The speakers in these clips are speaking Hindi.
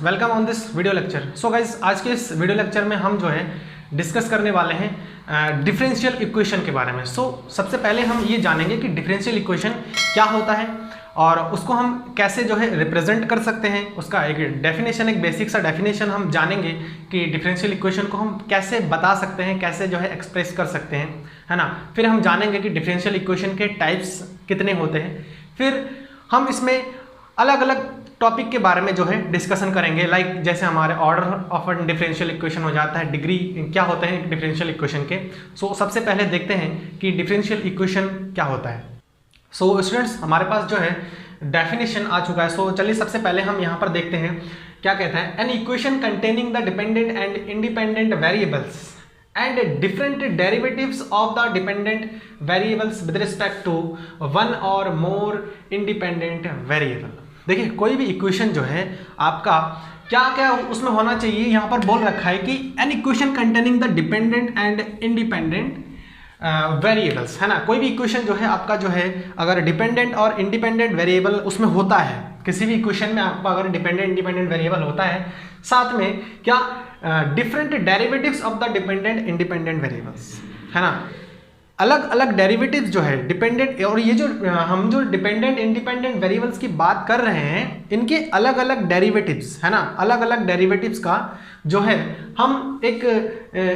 Welcome on this video lecture. So guys, आज के इस वीडियो लेक्चर में हम जो है डिस्कस करने वाले हैं डिफरेंशियल इक्वेशन के बारे में। सबसे पहले हम ये जानेंगे कि डिफरेंशियल इक्वेशन क्या होता है और उसको हम कैसे जो है रिप्रेजेंट कर सकते हैं। उसका एक डेफिनेशन, एक बेसिक सा डेफिनेशन हम जानेंगे कि डिफरेंशियल इक्वेशन को हम कैसे बता सकते हैं, कैसे जो है एक्सप्रेस कर सकते हैं, है ना। फिर हम जानेंगे कि डिफरेंशियल इक्वेशन के टाइप्स कितने होते हैं। फिर हम इसमें अलग अलग टॉपिक के बारे में जो है डिस्कशन करेंगे, लाइक जैसे हमारे ऑर्डर ऑफ डिफरेंशियल इक्वेशन हो जाता है, डिग्री क्या होते हैं डिफरेंशियल इक्वेशन के। सबसे पहले देखते हैं कि डिफरेंशियल इक्वेशन क्या होता है। स्टूडेंट्स, हमारे पास जो है डेफिनेशन आ चुका है। चलिए सबसे पहले हम यहाँ पर देखते हैं क्या कहता है। An equation containing the dependent and independent variables and different derivatives of the dependent variables with respect to one or more independent variable। देखिए, कोई भी इक्वेशन जो है आपका क्या क्या उसमें होना चाहिए, यहाँ पर बोल रखा है कि an equation containing the dependent and independent variables, है ना। कोई भी इक्वेशन जो है आपका जो है अगर डिपेंडेंट और इंडिपेंडेंट वेरिएबल उसमें होता है, किसी भी इक्वेशन में आपका अगर डिपेंडेंट इंडिपेंडेंट वेरिएबल होता है, साथ में क्या different derivatives of the dependent independent variables, है ना। अलग अलग डेरिवेटिव्स जो है डिपेंडेंट, और ये जो हम जो डिपेंडेंट इंडिपेंडेंट वेरिएबल्स की बात कर रहे हैं, इनके अलग अलग डेरिवेटिव्स, है ना। अलग अलग डेरिवेटिव्स का जो है हम एक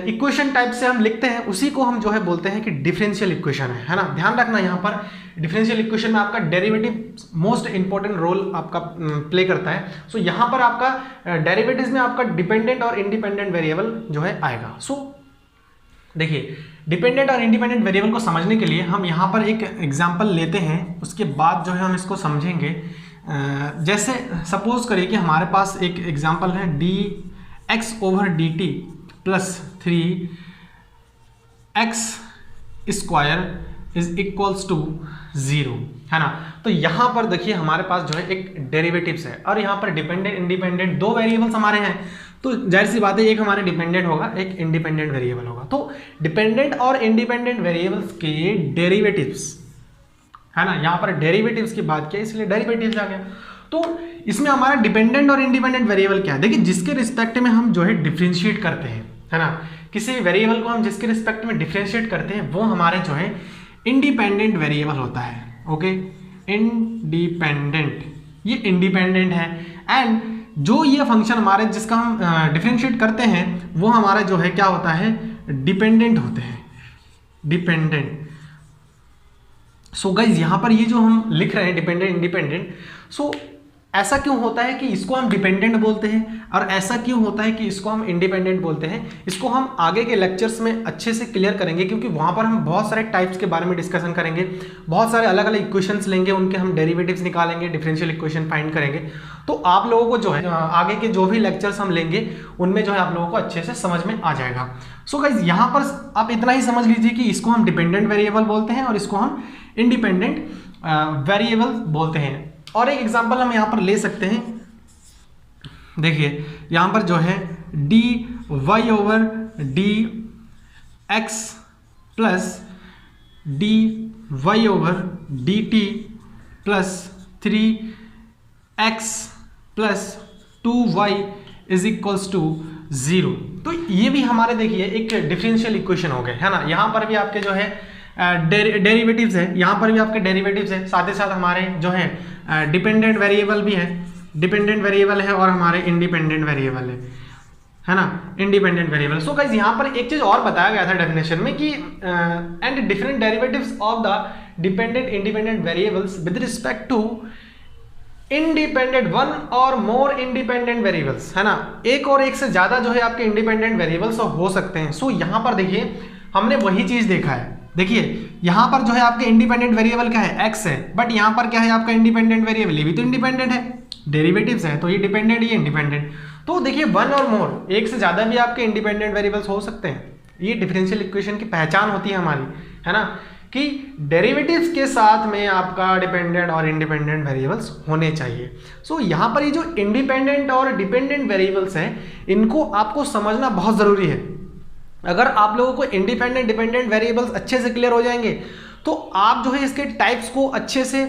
इक्वेशन टाइप से हम लिखते हैं, उसी को हम जो है बोलते हैं कि डिफरेंशियल इक्वेशन है ना। ध्यान रखना, यहाँ पर डिफरेंशियल इक्वेशन में आपका डेरिवेटिव मोस्ट इंपॉर्टेंट रोल आपका प्ले करता है। यहाँ पर आपका डेरिवेटिव्स में आपका डिपेंडेंट और इंडिपेंडेंट वेरिएबल जो है आएगा। देखिए, डिपेंडेंट और इंडिपेंडेंट वेरिएबल को समझने के लिए हम यहाँ पर एक एग्जांपल लेते हैं, उसके बाद जो है हम इसको समझेंगे। जैसे सपोज करिए कि हमारे पास एक एग्जांपल है dx/dt plus 3x² is equals to 0, है ना। तो यहाँ पर देखिए हमारे पास जो है एक डेरिवेटिव्स है और यहाँ पर डिपेंडेंट इंडिपेंडेंट दो वेरिएबल्स हमारे हैं। तो जाहिर सी बात है, एक हमारे डिपेंडेंट होगा, एक इंडिपेंडेंट वेरिएबल होगा। तो डिपेंडेंट और इंडिपेंडेंट वेरिएबल्स के डेरिवेटिव्स, है ना। यहाँ पर डेरिवेटिव्स की बात किया इसलिए डेरिवेटिव्स आ गया। तो इसमें हमारा डिपेंडेंट और इंडिपेंडेंट वेरिएबल क्या है, देखिए जिसके रिस्पेक्ट में हम जो है डिफ्रेंशिएट करते हैं, है ना। किसी वेरिएबल को हम जिसके रिस्पेक्ट में डिफ्रेंशिएट करते हैं वो हमारे जो है इंडिपेंडेंट वेरिएबल होता है। ओके, इंडिपेंडेंट, ये इंडिपेंडेंट है। एंड जो ये फंक्शन हमारे जिसका हम डिफरेंशिएट करते हैं वो हमारा जो है क्या होता है, डिपेंडेंट होते हैं, डिपेंडेंट। गाइज, यहाँ पर ये जो हम लिख रहे हैं डिपेंडेंट इंडिपेंडेंट, ऐसा क्यों होता है कि इसको हम डिपेंडेंट बोलते हैं और ऐसा क्यों होता है कि इसको हम इंडिपेंडेंट बोलते हैं, इसको हम आगे के लेक्चर्स में अच्छे से क्लियर करेंगे, क्योंकि वहाँ पर हम बहुत सारे टाइप्स के बारे में डिस्कशन करेंगे, बहुत सारे अलग अलग इक्वेशंस लेंगे, उनके हम डेरिवेटिव्स निकालेंगे, डिफरेंशियल इक्वेशन फाइंड करेंगे। तो आप लोगों को जो है आगे के जो भी लेक्चर्स हम लेंगे उनमें जो है आप लोगों को अच्छे से समझ में आ जाएगा। गाइज, यहाँ पर आप इतना ही समझ लीजिए कि इसको हम डिपेंडेंट वेरिएबल बोलते हैं और इसको हम इंडिपेंडेंट वेरिएबल बोलते हैं। और एक एग्जांपल हम यहाँ पर ले सकते हैं। देखिए यहाँ पर जो है dy/dx plus dy/dt plus 3x plus 2y is equals to 0। तो ये भी हमारे देखिए एक डिफरेंशियल इक्वेशन हो गए, है ना। यहाँ पर भी आपके जो है डेरिवेटिव्स है, यहाँ पर भी आपके डेरिवेटिव्स है, साथ ही साथ हमारे जो है डिपेंडेंट वेरिएबल भी है, डिपेंडेंट वेरिएबल है और हमारे इंडिपेंडेंट वेरिएबल है ना, इंडिपेंडेंट वेरिएबल। गाइस, यहाँ पर एक चीज और बताया गया था डेफिनेशन में कि and different derivatives of the dependent independent variables with respect to independent one और मोर इंडिपेंडेंट वेरिएबल्स, है ना। एक और एक से ज्यादा जो है आपके इंडिपेंडेंट वेरिएबल्स हो सकते हैं। यहाँ पर देखिए हमने वही चीज देखा है। देखिए यहाँ पर जो है आपके इंडिपेंडेंट वेरिएबल क्या है, x है, बट यहाँ पर क्या है आपका इंडिपेंडेंट वेरिएबल, ये भी तो इंडिपेंडेंट है, डेरिवेटिव्स है, तो ये डिपेंडेंट, ये इंडिपेंडेंट। तो देखिए वन और मोर, एक से ज्यादा भी आपके इंडिपेंडेंट वेरिएबल्स हो सकते हैं। ये डिफरेंशियल इक्वेशन की पहचान होती है हमारी, है ना, कि डेरिवेटिव्स के साथ में आपका डिपेंडेंट और इंडिपेंडेंट वेरिएबल्स होने चाहिए। यहाँ पर ये जो इंडिपेंडेंट और डिपेंडेंट वेरिएबल्स हैं, इनको आपको समझना बहुत जरूरी है। अगर आप लोगों को इंडिपेंडेंट डिपेंडेंट वेरिएबल्स अच्छे से क्लियर हो जाएंगे तो आप जो है इसके टाइप्स को अच्छे से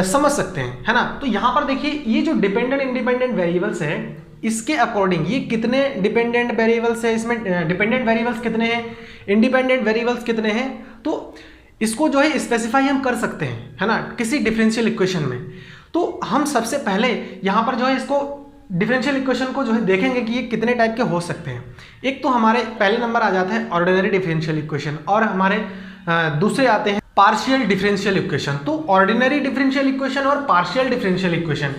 समझ सकते हैं, है ना। तो यहाँ पर देखिए ये जो डिपेंडेंट इंडिपेंडेंट वेरिएबल्स है, इसके अकॉर्डिंग ये कितने डिपेंडेंट वेरिएबल्स है, इसमें डिपेंडेंट वेरिएबल्स कितने हैं, इंडिपेंडेंट वेरिएबल्स कितने हैं, तो इसको जो है स्पेसिफाई हम कर सकते हैं, है ना, किसी डिफरेंशियल इक्वेशन में। तो हम सबसे पहले यहाँ पर जो है इसको डिफरेंशियल इक्वेशन को जो है देखेंगे कि ये कितने टाइप के हो सकते हैं। एक तो हमारे पहले नंबर आ जाता है ऑर्डिनरी डिफरेंशियल इक्वेशन, और हमारे दूसरे आते हैं पार्शियल डिफरेंशियल इक्वेशन। तो ऑर्डिनरी डिफरेंशियल इक्वेशन और पार्शियल डिफरेंशियल इक्वेशन,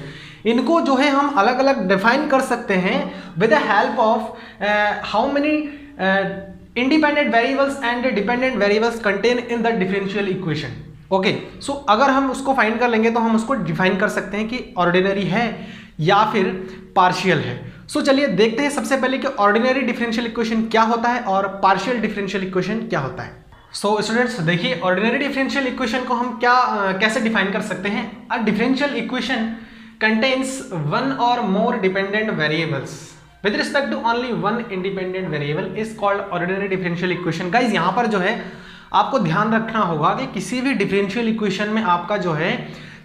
इनको जो है हम अलग अलग डिफाइन कर सकते हैं with the help of how many independent variables and dependent variables contain in the differential equation. Okay, so अगर हम उसको फाइंड कर लेंगे तो हम उसको डिफाइन कर सकते हैं कि ऑर्डिनरी है या फिर पार्शियल है। सो चलिए देखते हैं सबसे पहले कि ऑर्डिनरी डिफरेंशियल इक्वेशन क्या होता है और पार्शियल डिफरेंशियल इक्वेशन क्या होता है। सो स्टूडेंट्स देखिए, ऑर्डिनरी डिफरेंशियल इक्वेशन को हम कैसे डिफाइन कर सकते हैं। A differential equation contains one और more dependent variables with respect to only one independent variable is called ordinary differential equation. Guys यहाँ पर जो है आपको ध्यान रखना होगा कि किसी भी डिफरेंशियल इक्वेशन में आपका जो है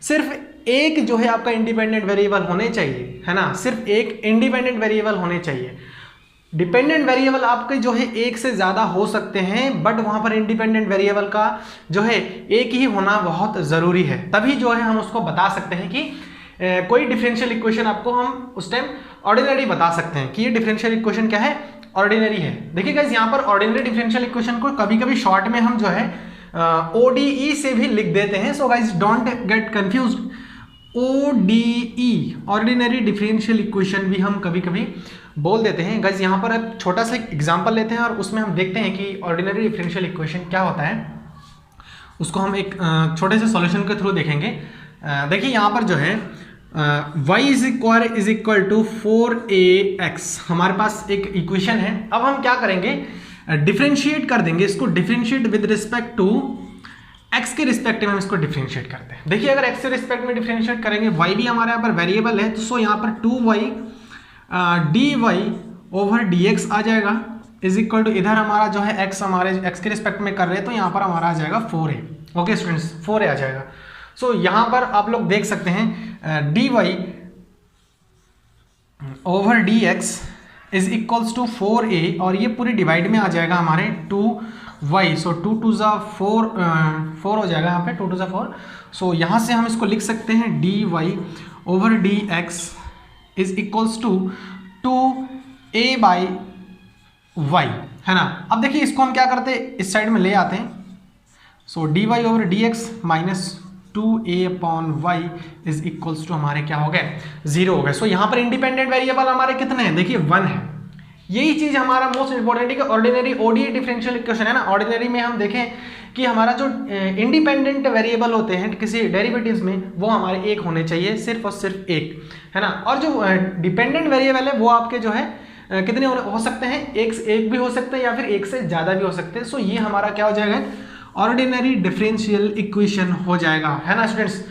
सिर्फ एक जो है आपका इंडिपेंडेंट वेरिएबल होने चाहिए, है ना, सिर्फ एक इंडिपेंडेंट वेरिएबल होने चाहिए। डिपेंडेंट वेरिएबल आपके जो है एक से ज़्यादा हो सकते हैं, बट वहाँ पर इंडिपेंडेंट वेरिएबल का जो है एक ही होना बहुत ज़रूरी है, तभी जो है हम उसको बता सकते हैं कि कोई डिफरेंशियल इक्वेशन आपको हम उस टाइम ऑर्डिनरी बता सकते हैं कि ये डिफरेंशियल इक्वेशन क्या है, ऑर्डिनरी है। देखिए गाइस यहाँ पर ऑर्डिनरी डिफरेंशियल इक्वेशन को कभी कभी शॉर्ट में हम जो है ODE से भी लिख देते हैं। So guys don't get confused, ODE ordinary differential equation भी हम कभी कभी बोल देते हैं। गाइस यहाँ पर एक छोटा सा एग्जांपल लेते हैं और उसमें हम देखते हैं कि ऑर्डिनरी डिफरेंशियल इक्वेशन क्या होता है, उसको हम एक छोटे से सॉल्यूशन के थ्रू देखेंगे। देखिए यहाँ पर जो है y is equal to 4ax हमारे पास एक इक्वेशन है। अब हम क्या करेंगे, डिफरेंशिएट कर देंगे इसको, differentiate with respect to x के रिस्पेक्ट में हम इसको डिफरेंशिएट करते हैं। देखिए अगर x के रिस्पेक्ट में डिफरेंशिएट करेंगे, y भी हमारे यहाँ पर वेरिएबल है, तो सो यहाँ पर 2y dy ओवर dx आ जाएगा इज इक्वल टू, इधर हमारा जो है x हमारे x के रिस्पेक्ट में कर रहे हैं तो यहाँ पर हमारा आ जाएगा 4a। ओके स्टूडेंट्स, 4a आ जाएगा। सो यहाँ पर आप लोग देख सकते हैं dy over dx is equals to 4a, और ये पूरी डिवाइड में आ जाएगा हमारे 2y। सो 2 टू ज़ा 4 हो जाएगा यहाँ पे, 2 टू ज़ा 4। सो यहाँ से हम इसको लिख सकते हैं dy over dx is equals to 2a by y, है ना। अब देखिए इसको हम क्या करते हैं, इस साइड में ले आते हैं। So dy over dx minus 2a upon y is equals to हमारे क्या हो गए, 0 हो गए। सो यहाँ पर इंडिपेंडेंट वेरिएबल हमारे कितने हैं, देखिए 1 है। यही चीज हमारा मोस्ट इंपॉर्टेंट है कि ऑर्डिनरी ODE डिफरेंशियल इक्वेशन है ना, ऑर्डिनरी में हम देखें कि हमारा जो इंडिपेंडेंट वेरिएबल होते हैं किसी डेरिवेटिव्स में, वो हमारे एक होने चाहिए, सिर्फ और सिर्फ एक, है ना। और जो डिपेंडेंट वेरिएबल है वो आपके जो है कितने हो सकते हैं, एक भी हो सकते हैं या फिर एक से ज़्यादा भी हो सकते हैं। सो ये हमारा क्या हो जाएगा, ऑर्डिनरी डिफरेंशियल इक्वेशन हो जाएगा, है ना स्टूडेंट्स।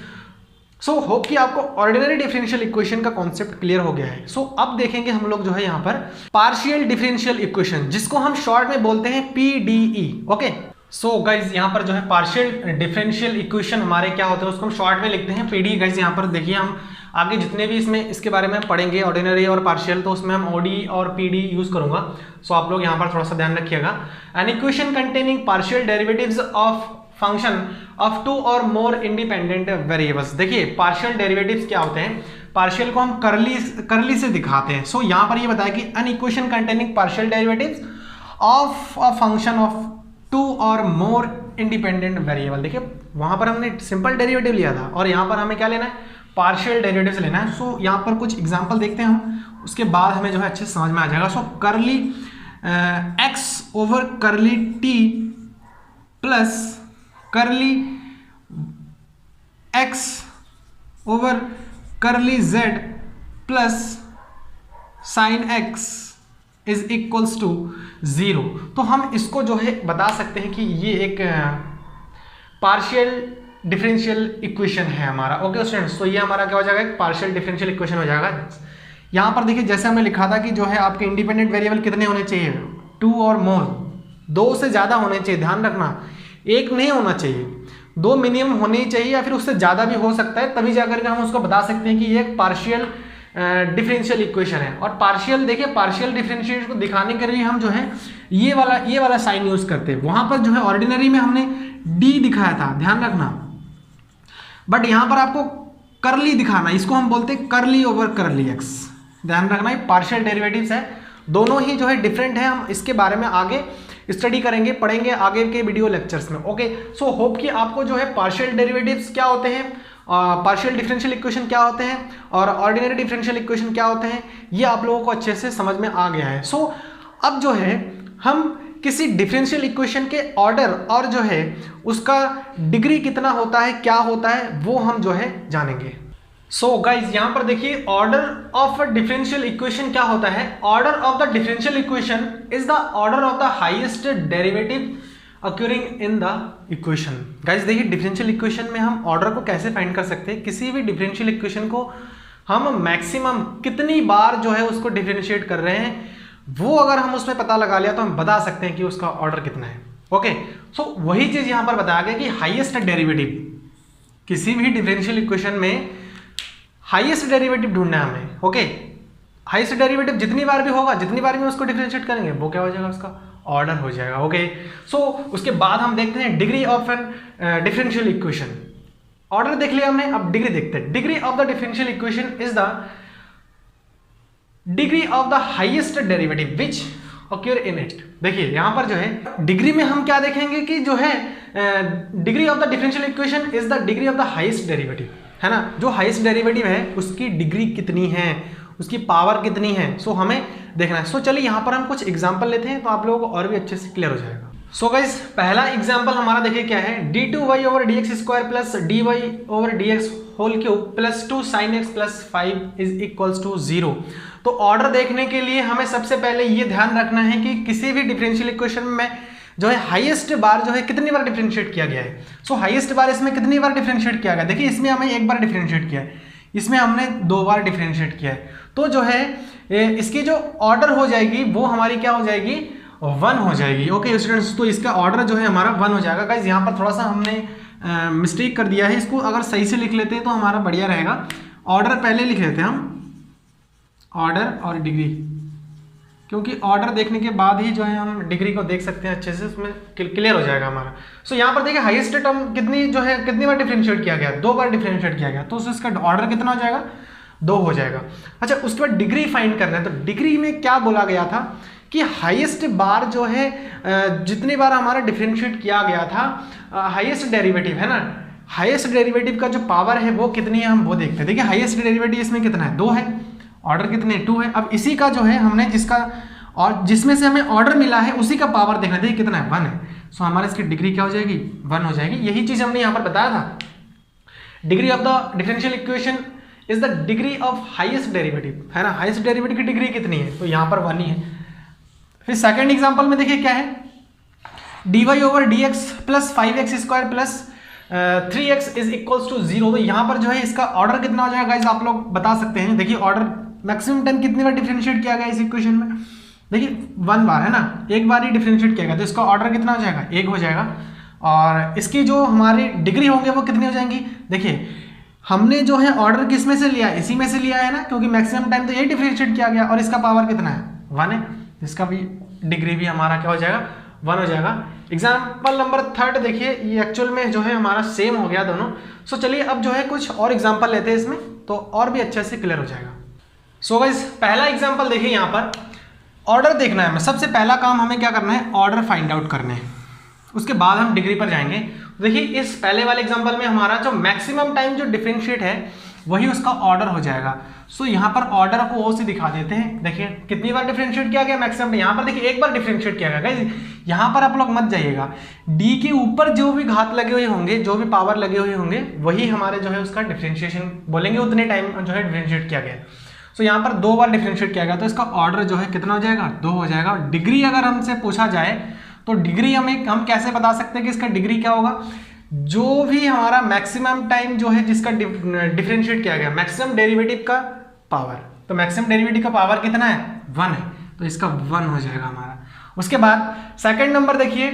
सो होप कि आपको ऑर्डिनरी डिफरेंशियल इक्वेशन का कॉन्सेप्ट क्लियर हो गया है। सो अब देखेंगे हम लोग जो है यहाँ पर पार्शियल डिफरेंशियल इक्वेशन, जिसको हम शॉर्ट में बोलते हैं PDE। ओके, सो गाइज यहाँ पर जो है पार्शियल डिफरेंशियल इक्वेशन हमारे क्या होते हैं, उसको हम शॉर्ट में लिखते हैं PDE। गाइज यहाँ पर देखिए हम आगे जितने भी इसके बारे में पढ़ेंगे ऑर्डिनरी और पार्शियल, तो उसमें हम ODE और PDE यूज करूंगा। सो आप लोग यहाँ पर थोड़ा सा ध्यान रखिएगा। An equation containing partial derivatives of function of 2 और मोर इंडिपेंडेंट वेरिएबल्स। देखिए पार्शियल डेरिवेटिव्स क्या होते हैं, पार्शियल को हम करली से दिखाते हैं। सो यहाँ पर ये बताया कि an equation containing partial derivatives of a function of 2 और मोर इंडिपेंडेंट वेरिएबल। देखिए वहां पर हमने सिंपल डेरिवेटिव लिया था और यहाँ पर हमें क्या लेना है, पार्शियल डेरिवेटिव्स लेना है। सो यहाँ पर कुछ एग्जांपल देखते हैं हम, उसके बाद हमें जो है अच्छे से समझ में आ जाएगा। So curly x over curly t plus curly x over curly z plus sine x is equals to 0। तो हम इसको जो है बता सकते हैं कि ये एक पार्शियल डिफरेंशियल इक्वेशन है हमारा। ओके स्टूडेंट्स, तो ये हमारा क्या हो जाएगा, एक पार्शियल डिफरेंशियल इक्वेशन हो जाएगा। यहाँ पर देखिए जैसे हमने लिखा था कि जो है आपके इंडिपेंडेंट वेरिएबल कितने होने चाहिए, 2 और मोर, 2 से ज़्यादा होने चाहिए। ध्यान रखना, एक नहीं होना चाहिए, 2 मिनिमम होने ही चाहिए, या फिर उससे ज़्यादा भी हो सकता है, तभी जाकर के हम उसको बता सकते हैं कि ये एक पार्शियल डिफरेंशियल इक्वेशन है। और पार्शियल, देखिए पार्शियल डिफरेंशिएशन को दिखाने के लिए हम जो है ये वाला साइन यूज करते हैं। वहां पर जो है ऑर्डिनरी में हमने डी दिखाया था, ध्यान रखना, बट यहां पर आपको करली दिखाना, इसको हम बोलते हैं करली ओवर करली एक्स। ध्यान रखना, ये पार्शियल डेरिवेटिव्स है, दोनों ही जो है डिफरेंट है। हम इसके बारे में आगे स्टडी करेंगे, पढ़ेंगे आगे के वीडियो लेक्चर्स में। ओके, सो होप कि आपको जो है पार्शियल डेरिवेटिव्स क्या होते हैं, पार्शियल डिफरेंशियल इक्वेशन क्या होते हैं और ऑर्डिनरी डिफरेंशियल इक्वेशन क्या होते हैं, ये आप लोगों को अच्छे से समझ में आ गया है। सो अब जो है हम किसी डिफरेंशियल इक्वेशन के ऑर्डर और जो है उसका डिग्री कितना होता है, क्या होता है, वो हम जो है जानेंगे। सो गाइज यहाँ पर देखिए ऑर्डर ऑफ डिफरेंशियल इक्वेशन क्या होता है। Order of the differential equation is the order of the highest derivative occurring in the equation. Guys देखिए डिफरेंशियल इक्वेशन में हम ऑर्डर को कैसे फाइंड कर सकते हैं। किसी भी डिफरेंशियल इक्वेशन को हम मैक्सिमम कितनी बार जो है उसको डिफरेंशिएट कर रहे हैं, वो अगर हम उसमें पता लगा लिया तो हम बता सकते हैं कि उसका ऑर्डर कितना है। ओके, सो वही चीज यहां पर बताया गया कि हाईएस्ट डेरिवेटिव, किसी भी डिफरेंशियल इक्वेशन में हाईएस्ट डेरिवेटिव ढूंढना है हमें। ओके, हाईएस्ट डेरिवेटिव जितनी बार भी होगा, जितनी बार भी उसको डिफरेंशिएट करेंगे, वो क्या हो जाएगा, उसका ऑर्डर हो जाएगा। ओके, सो उसके बाद हम देखते हैं degree of an differential equation. Order देख लिया हमने, अब डिग्री देखते हैं। Degree of the differential equation is the degree of the highest derivative which occur in it. देखिए यहां पर जो है डिग्री में हम क्या देखेंगे कि जो है degree of the differential equation is the degree of the highest derivative, है ना। जो हाईएस्ट डेरिवेटिव है उसकी डिग्री कितनी है, उसकी पावर कितनी है, सो हमें देखना है। सो चलिए यहाँ पर हम कुछ एग्जांपल लेते हैं तो आप लोगों को और भी अच्छे से क्लियर हो जाएगा। सो गाइस पहला एग्जांपल हमारा देखिए क्या है, d2y over dx square plus dy over dx whole cube plus 2 sin x plus 5 is equals to 0। तो ऑर्डर देखने के लिए हमें सबसे पहले ये ध्यान रखना है कि किसी भी डिफरेंशियल इक्वेशन में जो है हाईएस्ट बार जो है कितनी बार डिफरेंशिएट किया गया है। सो हाईएस्ट बार इसमें कितनी बार डिफरेंशिएट किया गया, देखिए इसमें हमें एक बार डिफरेंशिएट किया है, इसमें हमने 2 बार डिफरेंशिएट किया है। तो जो है इसकी जो ऑर्डर हो जाएगी वो हमारी क्या हो जाएगी, 1 हो जाएगी। ओके स्टूडेंट्स, तो इसका ऑर्डर जो है हमारा 1 हो जाएगा। गाइस यहाँ पर थोड़ा सा हमने मिस्टेक कर दिया है, इसको अगर सही से लिख लेते हैं तो हमारा बढ़िया रहेगा। ऑर्डर पहले लिख लेते हैं हम, ऑर्डर और डिग्री, क्योंकि ऑर्डर देखने के बाद ही जो है हम डिग्री को देख सकते हैं अच्छे से, उसमें क्लियर हो जाएगा हमारा। सो यहाँ पर देखिए हाईएस्ट टर्म कितनी बार डिफरेंशिएट किया गया, 2 बार डिफरेंशिएट किया गया, तो इसका ऑर्डर कितना हो जाएगा, 2 हो जाएगा। अच्छा, उसके बाद डिग्री फाइंड करना है। तो डिग्री में क्या बोला गया था कि हाईएस्ट बार जो है जितनी बार हमारा डिफरेंशिएट किया गया था, हाईएस्ट डेरिवेटिव है ना, हाईएस्ट डेरिवेटिव का जो पावर है वो कितनी है हम वो देखते हैं। देखिए हाईएस्ट डेरिवेटिव इसमें कितना है, 2 है, ऑर्डर कितने 2 है। अब इसी का जो है हमने जिसका और जिसमें से हमें ऑर्डर मिला है उसी का पावर देखना है, कितना है 1 है। सो हमारा इसकी डिग्री क्या हो जाएगी, 1 हो जाएगी। यही चीज हमने यहाँ पर बताया था, degree of the differential equation is the degree of highest derivative, है ना। हाईएस्ट डेरिवेटिव की डिग्री कितनी है, तो यहाँ पर 1 ही है। फिर सेकंड एग्जांपल में देखिए क्या है, dy over dx plus 5x square plus 3x is equals to 0। तो यहाँ पर जो है इसका ऑर्डर कितना हो जाएगा गाइस, आप लोग बता सकते हैं। देखिए ऑर्डर मैक्सिमम टाइम कितनी बार डिफरेंशिएट किया गया इस इक्वेशन में, देखिए 1 बार, है ना, एक बार ही डिफरेंशिएट किया गया, तो इसका ऑर्डर कितना हो जाएगा, 1 हो जाएगा। और इसकी जो हमारी डिग्री होंगे वो कितनी हो जाएंगी, देखिए हमने जो है ऑर्डर किस में से लिया, इसी में से लिया है ना, क्योंकि मैक्सिमम टाइम तो ये डिफरेंशिएट किया गया और इसका पावर कितना है, 1 है, इसका भी डिग्री भी हमारा क्या हो जाएगा, 1 हो जाएगा। एग्जाम्पल नंबर 3 देखिए, ये एक्चुअल में जो है हमारा सेम हो गया दोनों। सो चलिए अब जो है कुछ और एग्जाम्पल लेते हैं इसमें, तो और भी अच्छे से क्लियर हो जाएगा। सो गाइस पहला एग्जाम्पल देखिए, यहाँ पर ऑर्डर देखना है हमें। सबसे पहला काम हमें क्या करना है, ऑर्डर फाइंड आउट करने हैं, उसके बाद हम डिग्री पर जाएंगे। देखिए इस पहले वाले एग्जाम्पल में हमारा जो मैक्सिमम टाइम जो डिफरेंशिएट है वही उसका ऑर्डर हो जाएगा। सो यहाँ पर ऑर्डर को ओ से दिखा देते हैं। देखिए कितनी बार डिफरेंशिएट किया गया मैक्सिमम, यहाँ पर देखिए 1 बार डिफरेंशिएट किया गया। यहाँ पर आप लोग मत जाइएगा, डी के ऊपर जो भी घात लगे हुए होंगे, जो भी पावर लगे हुए होंगे, वही हमारे जो है उसका डिफरेंशिएशन बोलेंगे, उतने टाइम जो है डिफरेंशिएट किया गया। सो यहाँ पर 2 बार डिफरेंशिएट किया गया, तो इसका ऑर्डर जो है कितना हो जाएगा, 2 हो जाएगा। डिग्री अगर हमसे पूछा जाए तो डिग्री हम कैसे बता सकते हैं कि इसका डिग्री क्या होगा, जो भी हमारा मैक्सिमम टाइम जो है जिसका डिफरेंशिएट किया गया, मैक्सिमम डेरिवेटिव का पावर, तो मैक्सिमम डेरिवेटिव का पावर कितना है, 1 है, तो इसका 1 हो जाएगा हमारा। उसके बाद सेकंड नंबर देखिए,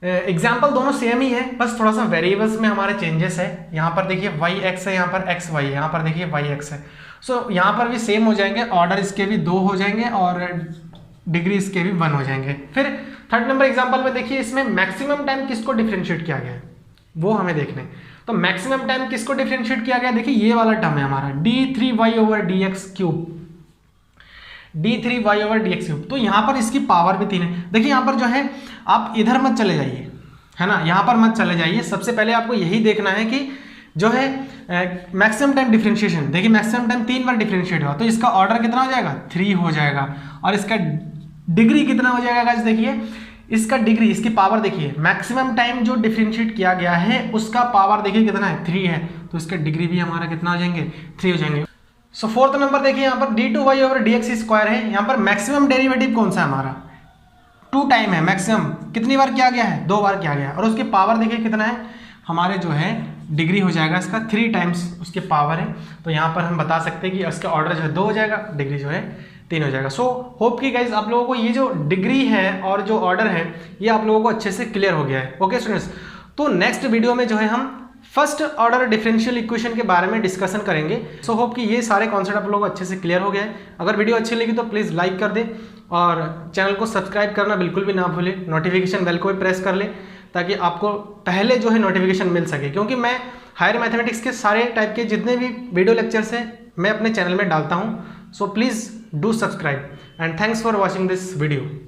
एग्जाम्पल दोनों सेम ही है, बस थोड़ा सा वेरिएबल्स में हमारे चेंजेस है। यहाँ पर देखिए वाई एक्स है, यहाँ पर एक्स वाई है, यहाँ पर देखिए वाई एक्स है। सो यहाँ पर भी सेम हो जाएंगे, ऑर्डर इसके भी 2 हो जाएंगे और डिग्री इसके भी 1 हो जाएंगे। फिर थर्ड नंबर एग्जाम्पल में देखिए इसमें मैक्सिमम टाइम किसको डिफ्रेंशिएट किया गया है वो हमें देखने। तो मैक्सिमम टाइम किसको डिफ्रेंशिएट किया गया, देखिए ये वाला टर्म है हमारा d3y/dx³, d3y/dx³। तो यहाँ पर इसकी पावर भी 3 है। देखिए यहाँ पर जो है आप इधर मत चले जाइए, है ना, यहाँ पर मत चले जाइए। सबसे पहले आपको यही देखना है कि जो है मैक्सिमम टाइम डिफरेंशिएशन, देखिए मैक्सिमम टाइम 3 बार डिफरेंशिएट हुआ तो इसका ऑर्डर कितना हो जाएगा, 3 हो जाएगा। और इसका डिग्री कितना हो जाएगा गाइस, देखिए इसका डिग्री, इसकी पावर देखिए, मैक्सिमम टाइम जो डिफरेंशिएट किया गया है उसका पावर देखिए कितना है, 3 है, तो इसका डिग्री भी हमारा कितना हो जाएंगे, 3 हो जाएंगे। सो फोर्थ नंबर देखिए यहाँ पर d2y/dx² है। यहाँ पर मैक्सिमम डेरिवेटिव कौन सा है हमारा, 2 टाइम है मैक्सिमम, कितनी बार किया गया है, 2 बार किया गया है। और उसकी पावर देखिए कितना है, हमारे जो है डिग्री हो जाएगा इसका 3 टाइम्स उसके पावर है। तो यहाँ पर हम बता सकते हैं कि इसका ऑर्डर जो है 2 हो जाएगा, डिग्री जो है 3 हो जाएगा। सो होप कि गाइज आप लोगों को ये जो डिग्री है और जो ऑर्डर है ये आप लोगों को अच्छे से क्लियर हो गया है। ओके स्टूडेंट्स, तो नेक्स्ट वीडियो में जो है हम फर्स्ट ऑर्डर डिफरेंशियल इक्वेशन के बारे में डिस्कशन करेंगे। सो होप कि ये सारे कॉन्सेप्ट आप लोगों को अच्छे से क्लियर हो गया है। अगर वीडियो अच्छी लगी तो प्लीज़ लाइक कर दे और चैनल को सब्सक्राइब करना बिल्कुल भी ना भूले, नोटिफिकेशन बेल को भी प्रेस कर ले ताकि आपको पहले जो है नोटिफिकेशन मिल सके, क्योंकि मैं हायर मैथमेटिक्स के सारे टाइप के जितने भी वीडियो लेक्चर्स हैं मैं अपने चैनल में डालता हूँ। So please do subscribe and thanks for watching this video.